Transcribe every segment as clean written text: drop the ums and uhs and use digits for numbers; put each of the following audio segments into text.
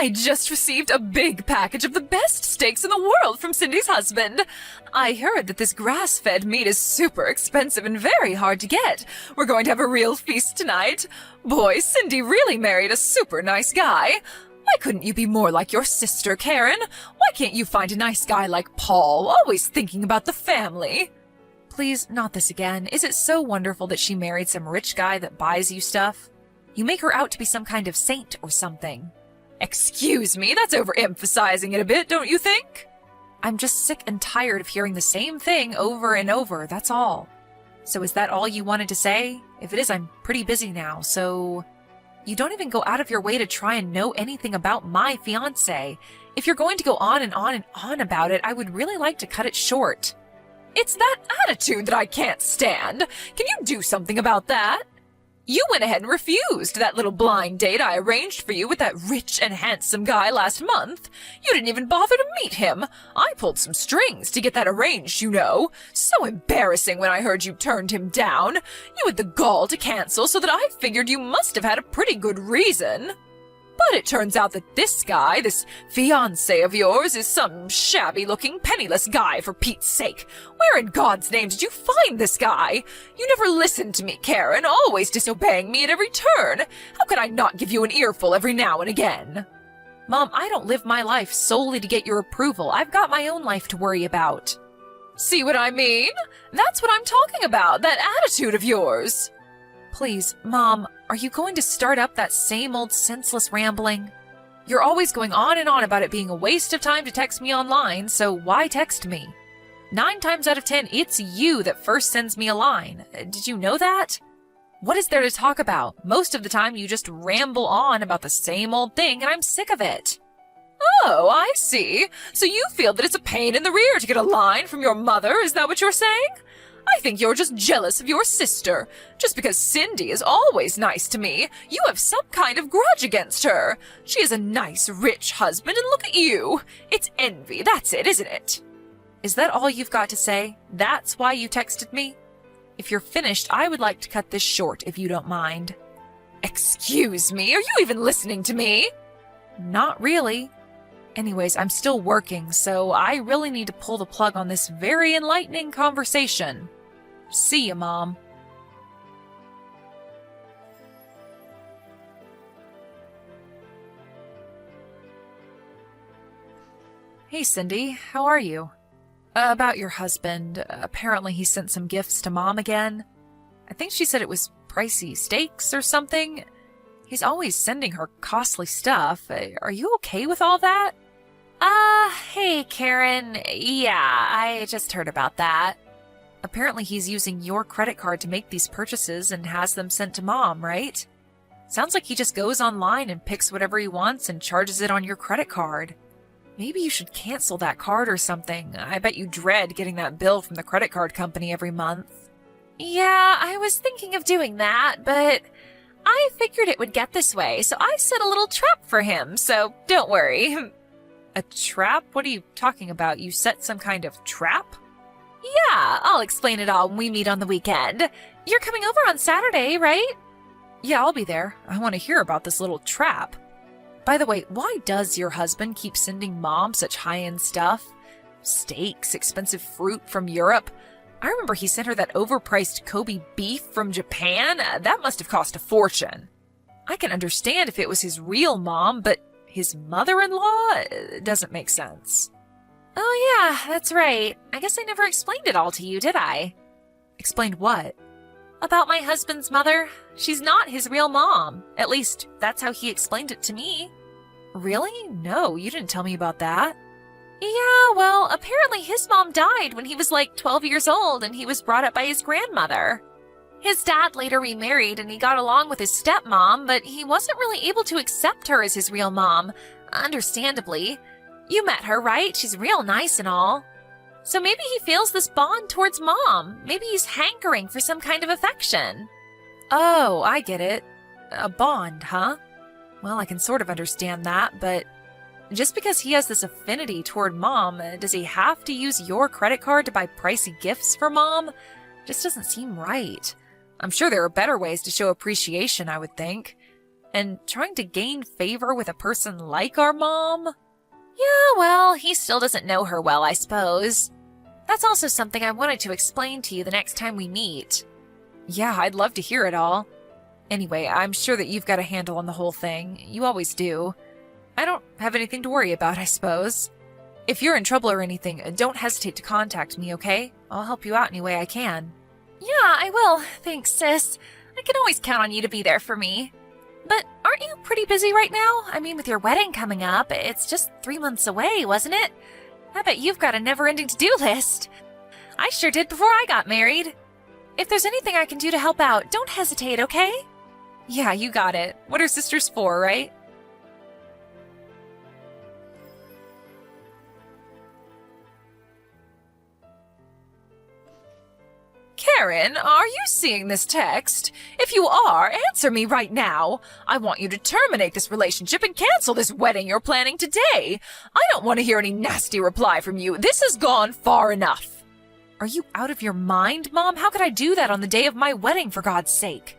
I just received a big package of the best steaks in the world from Cindy's husband. I heard that this grass-fed meat is super expensive and very hard to get. We're going to have a real feast tonight. Boy, Cindy really married a super nice guy. Why couldn't you be more like your sister, Karen? Why can't you find a nice guy like Paul, always thinking about the family? Please, not this again. Is it so wonderful that she married some rich guy that buys you stuff? You make her out to be some kind of saint or something. Excuse me, that's overemphasizing it a bit, don't you think? I'm just sick and tired of hearing the same thing over and over, that's all. So is that all you wanted to say? If it is, I'm pretty busy now, so... You don't even go out of your way to try and know anything about my fiancé. If you're going to go on and on and on about it, I would really like to cut it short. It's that attitude that I can't stand. Can you do something about that? You went ahead and refused that little blind date I arranged for you with that rich and handsome guy last month. You didn't even bother to meet him. I pulled some strings to get that arranged, you know. So embarrassing when I heard you turned him down. You had the gall to cancel, so that I figured you must have had a pretty good reason. But it turns out that this guy, this fiancé of yours, is some shabby-looking, penniless guy, for Pete's sake. Where in God's name did you find this guy? You never listened to me, Karen, always disobeying me at every turn. How could I not give you an earful every now and again? Mom, I don't live my life solely to get your approval. I've got my own life to worry about. See what I mean? That's what I'm talking about, that attitude of yours. Please, Mom, are you going to start up that same old senseless rambling? You're always going on and on about it being a waste of time to text me online, so why text me? 9 times out of 10, it's you that first sends me a line. Did you know that? What is there to talk about? Most of the time you just ramble on about the same old thing, and I'm sick of it. Oh, I see. So you feel that it's a pain in the rear to get a line from your mother, is that what you're saying? I think you're just jealous of your sister. Just because Cindy is always nice to me, you have some kind of grudge against her. She has a nice, rich husband, and look at you. It's envy, that's it, isn't it? Is that all you've got to say? That's why you texted me? If you're finished, I would like to cut this short, if you don't mind. Excuse me, are you even listening to me? Not really. Anyways, I'm still working, so I really need to pull the plug on this very enlightening conversation. See ya, Mom. Hey, Cindy, how are you? About your husband. Apparently he sent some gifts to Mom again. I think she said it was pricey steaks or something. He's always sending her costly stuff. Are you okay with all that? Hey, Karen. Yeah, I just heard about that. Apparently he's using your credit card to make these purchases and has them sent to Mom, right? Sounds like he just goes online and picks whatever he wants and charges it on your credit card. Maybe you should cancel that card or something. I bet you dread getting that bill from the credit card company every month. Yeah, I was thinking of doing that, but I figured it would get this way, so I set a little trap for him, so don't worry. A trap? What are you talking about? You set some kind of trap? Yeah, I'll explain it all when we meet on the weekend. You're coming over on Saturday, right? Yeah, I'll be there. I want to hear about this little trap. By the way, why does your husband keep sending Mom such high-end stuff? Steaks, expensive fruit from Europe. I remember he sent her that overpriced Kobe beef from Japan. That must have cost a fortune. I can understand if it was his real mom, but his mother-in-law doesn't make sense. Oh yeah, that's right. I guess I never explained it all to you, did I? Explained what? About my husband's mother. She's not his real mom. At least, that's how he explained it to me. Really? No, you didn't tell me about that. Yeah, well, apparently his mom died when he was like 12 years old and he was brought up by his grandmother. His dad later remarried and he got along with his stepmom, but he wasn't really able to accept her as his real mom, understandably. You met her, right? She's real nice and all. So maybe he feels this bond towards Mom. Maybe he's hankering for some kind of affection. Oh, I get it. A bond, huh? Well, I can sort of understand that, but just because he has this affinity toward Mom, does he have to use your credit card to buy pricey gifts for Mom? Just doesn't seem right. I'm sure there are better ways to show appreciation, I would think. And trying to gain favor with a person like our mom? Yeah, well, he still doesn't know her well, I suppose. That's also something I wanted to explain to you the next time we meet. Yeah, I'd love to hear it all. Anyway, I'm sure that you've got a handle on the whole thing. You always do. I don't have anything to worry about, I suppose. If you're in trouble or anything, don't hesitate to contact me, okay? I'll help you out any way I can. Yeah, I will. Thanks, sis. I can always count on you to be there for me. But aren't you pretty busy right now? I mean, with your wedding coming up, it's just 3 months away, wasn't it? I bet you've got a never-ending to-do list. I sure did before I got married. If there's anything I can do to help out, don't hesitate, okay? Yeah, you got it. What are sisters for, right? Karen, are you seeing this text? If you are, answer me right now. I want you to terminate this relationship and cancel this wedding you're planning today. I don't want to hear any nasty reply from you. This has gone far enough. Are you out of your mind, Mom? How could I do that on the day of my wedding, for God's sake?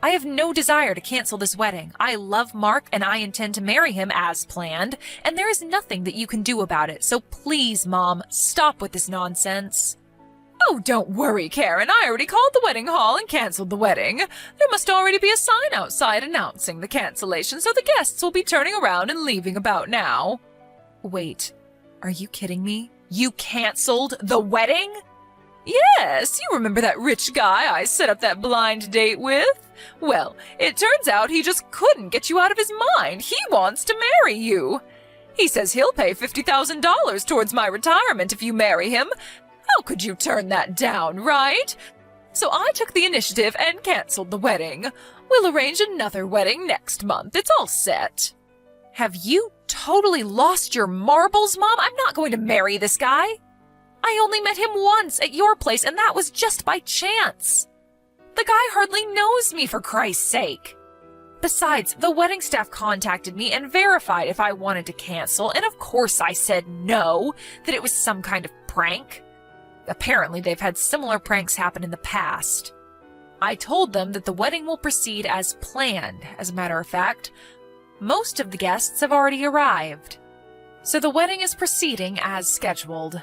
I have no desire to cancel this wedding. I love Mark and I intend to marry him as planned, and there is nothing that you can do about it. So please, Mom, stop with this nonsense. Oh, don't worry, Karen. I already called the wedding hall and canceled the wedding. There must already be a sign outside announcing the cancellation, so the guests will be turning around and leaving about now. Wait, are you kidding me? You canceled the wedding? Yes, you remember that rich guy I set up that blind date with? Well, it turns out he just couldn't get you out of his mind. He wants to marry you. He says he'll pay $50,000 towards my retirement if you marry him. How could you turn that down, right? So I took the initiative and canceled the wedding. We'll arrange another wedding next month. It's all set. Have you totally lost your marbles, Mom? I'm not going to marry this guy. I only met him once at your place, and that was just by chance. The guy hardly knows me, for Christ's sake. Besides, the wedding staff contacted me and verified if I wanted to cancel, and of course I said no, that it was some kind of prank. Apparently, they've had similar pranks happen in the past. I told them that the wedding will proceed as planned. As a matter of fact, most of the guests have already arrived. So the wedding is proceeding as scheduled.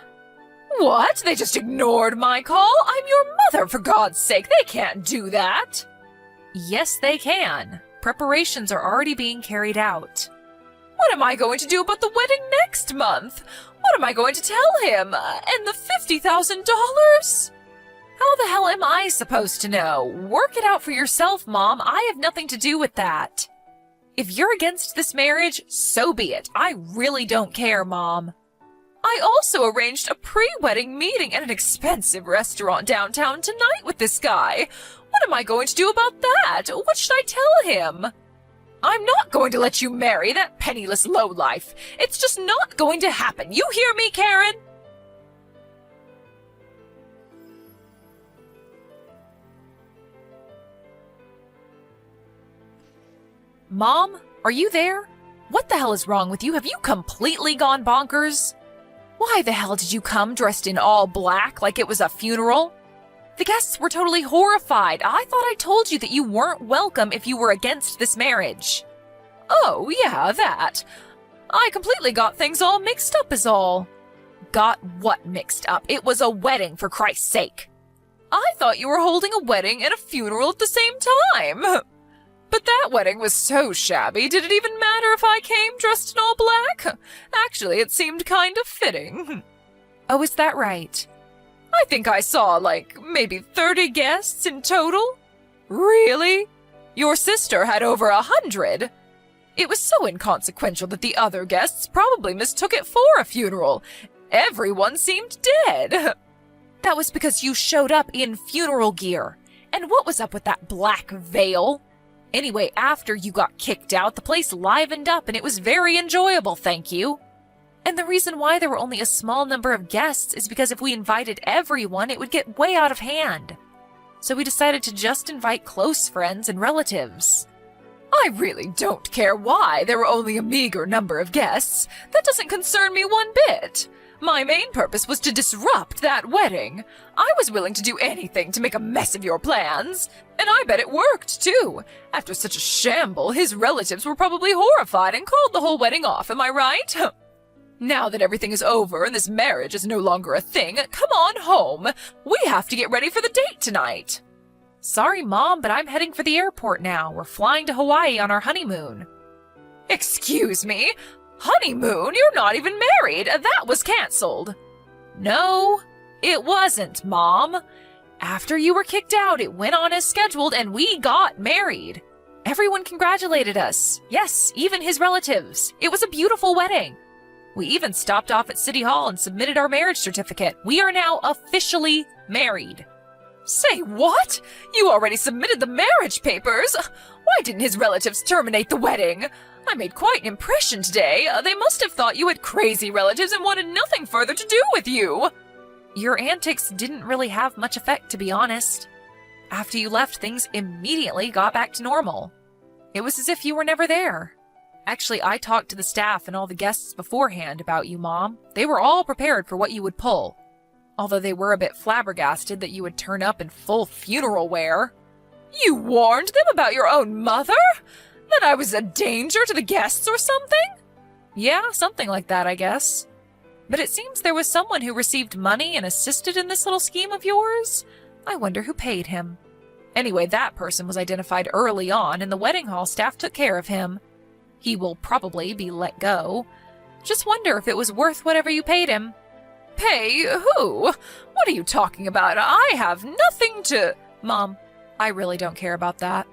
What? They just ignored my call? I'm your mother, for God's sake. They can't do that. Yes, they can. Preparations are already being carried out. What am I going to do about the wedding next month? What am I going to tell him? And the $50,000? How the hell am I supposed to know? Work it out for yourself, Mom. I have nothing to do with that. If you're against this marriage, so be it. I really don't care, Mom. I also arranged a pre-wedding meeting at an expensive restaurant downtown tonight with this guy. What am I going to do about that? What should I tell him? I'm not going to let you marry that penniless lowlife. It's just not going to happen. You hear me, Karen? Mom, are you there? What the hell is wrong with you? Have you completely gone bonkers? Why the hell did you come dressed in all black like it was a funeral? The guests were totally horrified. I thought I told you that you weren't welcome if you were against this marriage. Oh, yeah, that. I completely got things all mixed up is all. Got what mixed up? It was a wedding, for Christ's sake. I thought you were holding a wedding and a funeral at the same time. But that wedding was so shabby, did it even matter if I came dressed in all black? Actually, it seemed kind of fitting. Oh, is that right? I think I saw, maybe 30 guests in total. Really? Your sister had over 100. It was so inconsequential that the other guests probably mistook it for a funeral. Everyone seemed dead. That was because you showed up in funeral gear. And what was up with that black veil? Anyway, after you got kicked out, the place livened up and it was very enjoyable, thank you. And the reason why there were only a small number of guests is because if we invited everyone, it would get way out of hand. So we decided to just invite close friends and relatives. I really don't care why there were only a meager number of guests. That doesn't concern me one bit. My main purpose was to disrupt that wedding. I was willing to do anything to make a mess of your plans. And I bet it worked, too. After such a shamble, his relatives were probably horrified and called the whole wedding off, am I right? Now that everything is over and this marriage is no longer a thing, come on home. We have to get ready for the date tonight. Sorry, Mom, but I'm heading for the airport now. We're flying to Hawaii on our honeymoon. Excuse me? Honeymoon? You're not even married. That was canceled. No, it wasn't, Mom. After you were kicked out, it went on as scheduled and we got married. Everyone congratulated us. Yes, even his relatives. It was a beautiful wedding. We even stopped off at City Hall and submitted our marriage certificate. We are now officially married. Say what? You already submitted the marriage papers? Why didn't his relatives terminate the wedding? I made quite an impression today. They must have thought you had crazy relatives and wanted nothing further to do with you. Your antics didn't really have much effect, to be honest. After you left, things immediately got back to normal. It was as if you were never there. Actually, I talked to the staff and all the guests beforehand about you, Mom. They were all prepared for what you would pull. Although they were a bit flabbergasted that you would turn up in full funeral wear. You warned them about your own mother? That I was a danger to the guests or something? Yeah, something like that, I guess. But it seems there was someone who received money and assisted in this little scheme of yours. I wonder who paid him. Anyway, that person was identified early on, and the wedding hall staff took care of him. He will probably be let go. Just wonder if it was worth whatever you paid him. Pay who? What are you talking about? I have nothing to... Mom, I really don't care about that.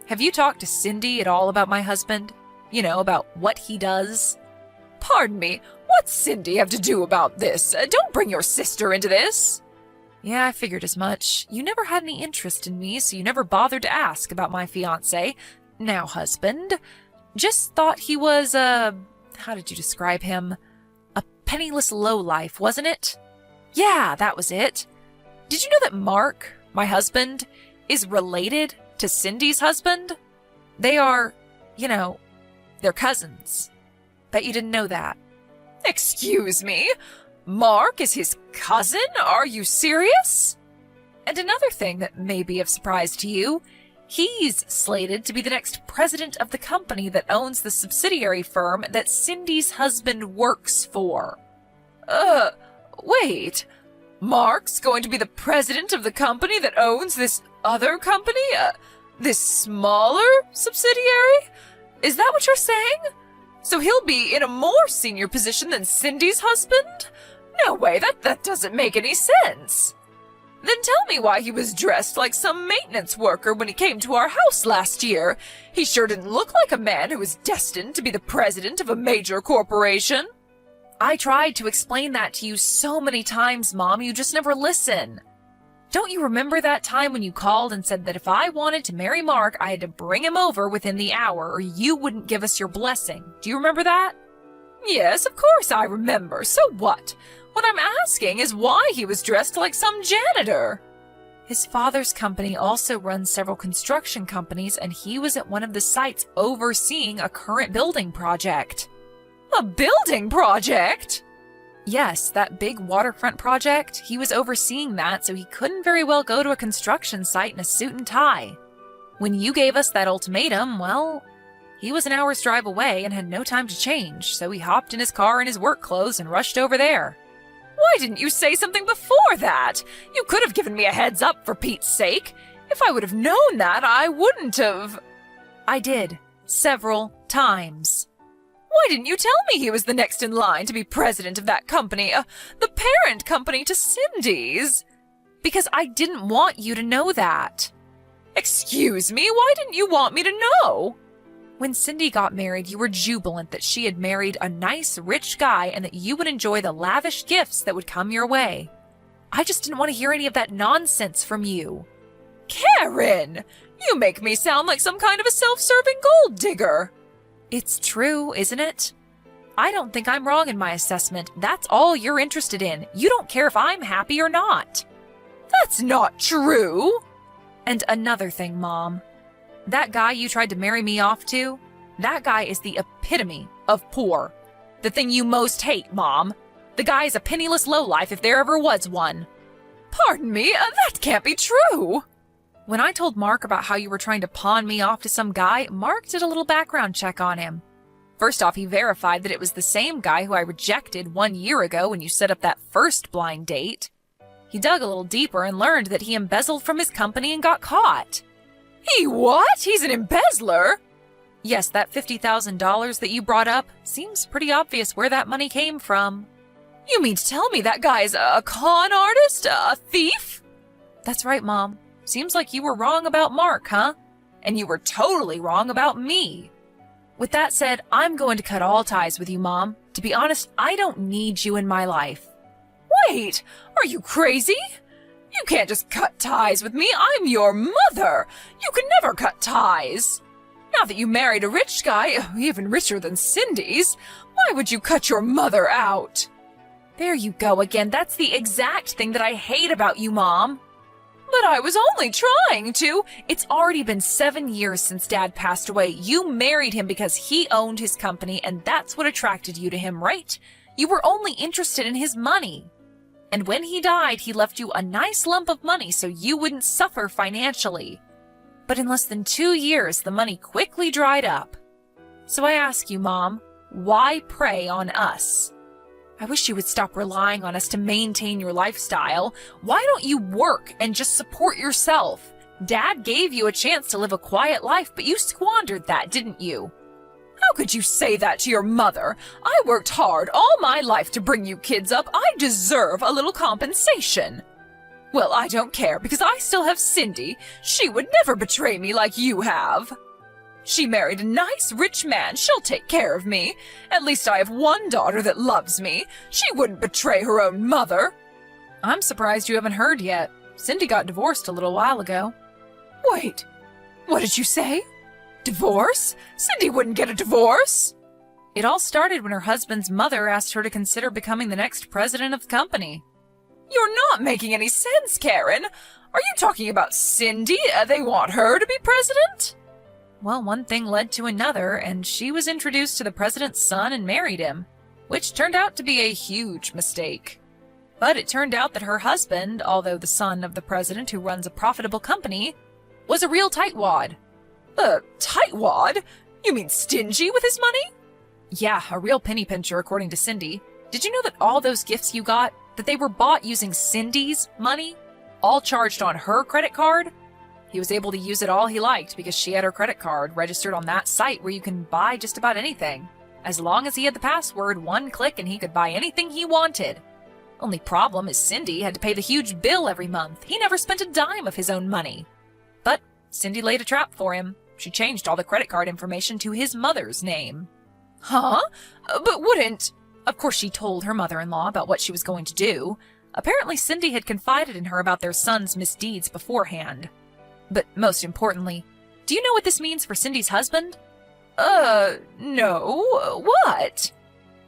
Have you talked to Cindy at all about my husband? You know, about what he does? Pardon me, what's Cindy have to do about this? Don't bring your sister into this. Yeah, I figured as much. You never had any interest in me, so you never bothered to ask about my fiancé, now husband. Just thought he was, how did you describe him? A penniless lowlife, wasn't it? Yeah, that was it. Did you know that Mark, my husband, is related to Cindy's husband? They are, you know, they're cousins. Bet you didn't know that. Excuse me? Mark is his cousin? Are you serious? And another thing that may be of surprise to you, he's slated to be the next president of the company that owns the subsidiary firm that Cindy's husband works for. Wait. Mark's going to be the president of the company that owns this other company? This smaller subsidiary? Is that what you're saying? So he'll be in a more senior position than Cindy's husband? No way, that doesn't make any sense. Then tell me why he was dressed like some maintenance worker when he came to our house last year. He sure didn't look like a man who was destined to be the president of a major corporation. I tried to explain that to you so many times, Mom, you just never listen. Don't you remember that time when you called and said that if I wanted to marry Mark, I had to bring him over within the hour or you wouldn't give us your blessing? Do you remember that? Yes, of course I remember. So what? What I'm asking is why he was dressed like some janitor. His father's company also runs several construction companies, and he was at one of the sites overseeing a current building project. A building project? Yes, that big waterfront project. He was overseeing that, so he couldn't very well go to a construction site in a suit and tie. When you gave us that ultimatum, well, he was an hour's drive away and had no time to change, so he hopped in his car in his work clothes and rushed over there. Why didn't you say something before that? You could have given me a heads up, for Pete's sake. If I would have known that, I wouldn't have... I did. Several times. Why didn't you tell me he was the next in line to be president of that company, the parent company to Cindy's? Because I didn't want you to know that. Excuse me, why didn't you want me to know? When Cindy got married, you were jubilant that she had married a nice, rich guy and that you would enjoy the lavish gifts that would come your way. I just didn't want to hear any of that nonsense from you. Karen! You make me sound like some kind of a self-serving gold digger. It's true, isn't it? I don't think I'm wrong in my assessment. That's all you're interested in. You don't care if I'm happy or not. That's not true. And another thing, Mom. That guy you tried to marry me off to, that guy is the epitome of poor. The thing you most hate, Mom. The guy's a penniless lowlife if there ever was one. Pardon me, that can't be true. When I told Mark about how you were trying to pawn me off to some guy, Mark did a little background check on him. First off, he verified that it was the same guy who I rejected 1 year ago when you set up that first blind date. He dug a little deeper and learned that he embezzled from his company and got caught. He what? He's an embezzler? Yes, that $50,000 that you brought up seems pretty obvious where that money came from. You mean to tell me that guy's a con artist? A thief? That's right, Mom. Seems like you were wrong about Mark, huh? And you were totally wrong about me. With that said, I'm going to cut all ties with you, Mom. To be honest, I don't need you in my life. Wait, are you crazy? You can't just cut ties with me. I'm your mother. You can never cut ties. Now that you married a rich guy, even richer than Cindy's, why would you cut your mother out? There you go again. That's the exact thing that I hate about you, Mom. But I was only trying to. It's already been 7 years since Dad passed away. You married him because he owned his company, and that's what attracted you to him, right? You were only interested in his money. And when he died, he left you a nice lump of money so you wouldn't suffer financially. But in less than 2 years, the money quickly dried up. So I ask you, Mom, why prey on us? I wish you would stop relying on us to maintain your lifestyle. Why don't you work and just support yourself? Dad gave you a chance to live a quiet life, but you squandered that, didn't you? How could you say that to your mother? I worked hard all my life to bring you kids up. I deserve a little compensation. Well, I don't care because I still have Cindy. She would never betray me like you have. She married a nice, rich man. She'll take care of me. At least I have one daughter that loves me. She wouldn't betray her own mother. I'm surprised you haven't heard yet. Cindy got divorced a little while ago. Wait, what did you say? Divorce? Cindy wouldn't get a divorce. It all started when her husband's mother asked her to consider becoming the next president of the company. You're not making any sense, Karen. Are you talking about Cindy? They want her to be president? Well, one thing led to another, and she was introduced to the president's son and married him, which turned out to be a huge mistake. But it turned out that her husband, although the son of the president who runs a profitable company, was a real tightwad. Tightwad? You mean stingy with his money? Yeah, a real penny pincher, according to Cindy. Did you know that all those gifts you got, that they were bought using Cindy's money? All charged on her credit card? He was able to use it all he liked because she had her credit card registered on that site where you can buy just about anything. As long as he had the password, one click and he could buy anything he wanted. Only problem is Cindy had to pay the huge bill every month. He never spent a dime of his own money. But Cindy laid a trap for him. She changed all the credit card information to his mother's name. Huh? But wouldn't... Of course, she told her mother-in-law about what she was going to do. Apparently, Cindy had confided in her about their son's misdeeds beforehand. But most importantly, do you know what this means for Cindy's husband? No. What?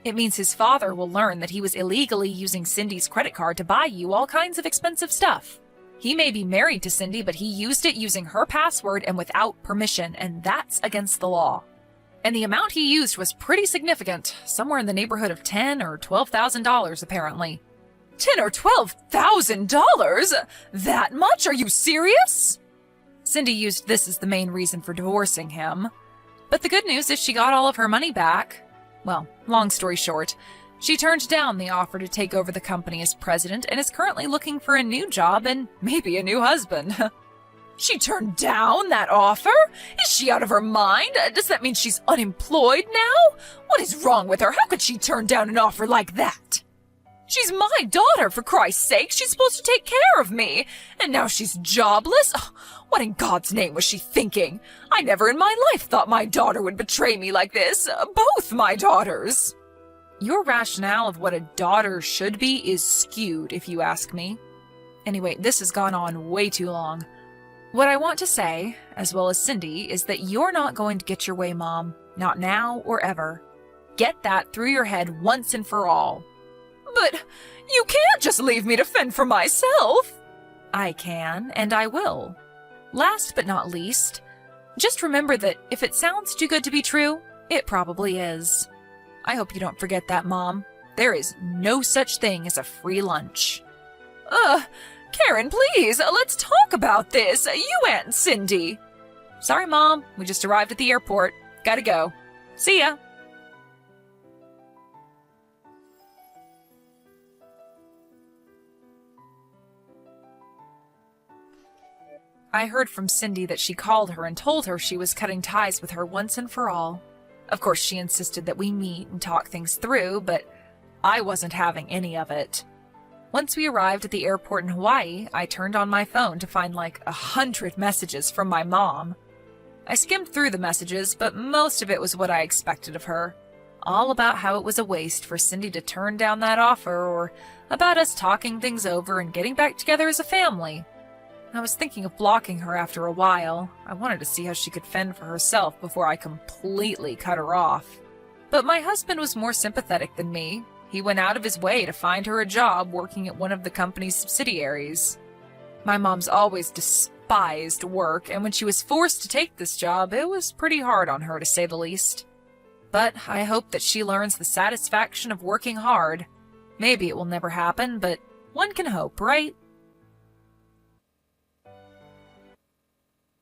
It means his father will learn that he was illegally using Cindy's credit card to buy you all kinds of expensive stuff. He may be married to Cindy, but he used it using her password and without permission, and that's against the law. And the amount he used was pretty significant, somewhere in the neighborhood of $10,000 or $12,000 apparently. $10,000 or $12,000? That much? Are you serious? Cindy used this as the main reason for divorcing him. But the good news is she got all of her money back. Well, long story short, she turned down the offer to take over the company as president and is currently looking for a new job and maybe a new husband. She turned down that offer? Is she out of her mind? Does that mean she's unemployed now? What is wrong with her? How could she turn down an offer like that? She's my daughter, for Christ's sake. She's supposed to take care of me. And now she's jobless? Oh, what in God's name was she thinking? I never in my life thought my daughter would betray me like this. Both my daughters. Your rationale of what a daughter should be is skewed, if you ask me. Anyway, this has gone on way too long. What I want to say, as well as Cindy, is that you're not going to get your way, Mom. Not now or ever. Get that through your head once and for all. But you can't just leave me to fend for myself. I can, and I will. Last but not least, just remember that if it sounds too good to be true, it probably is. I hope you don't forget that, Mom. There is no such thing as a free lunch. Karen, please, let's talk about this. You and Cindy. Sorry, Mom. We just arrived at the airport. Gotta go. See ya. I heard from Cindy that she called her and told her she was cutting ties with her once and for all. Of course, she insisted that we meet and talk things through, but I wasn't having any of it. Once we arrived at the airport in Hawaii, I turned on my phone to find like 100 messages from my mom. I skimmed through the messages, but most of it was what I expected of her. All about how it was a waste for Cindy to turn down that offer, or about us talking things over and getting back together as a family. I was thinking of blocking her after a while. I wanted to see how she could fend for herself before I completely cut her off. But my husband was more sympathetic than me. He went out of his way to find her a job working at one of the company's subsidiaries. My mom's always despised work, and when she was forced to take this job, it was pretty hard on her, to say the least. But I hope that she learns the satisfaction of working hard. Maybe it will never happen, but one can hope, right?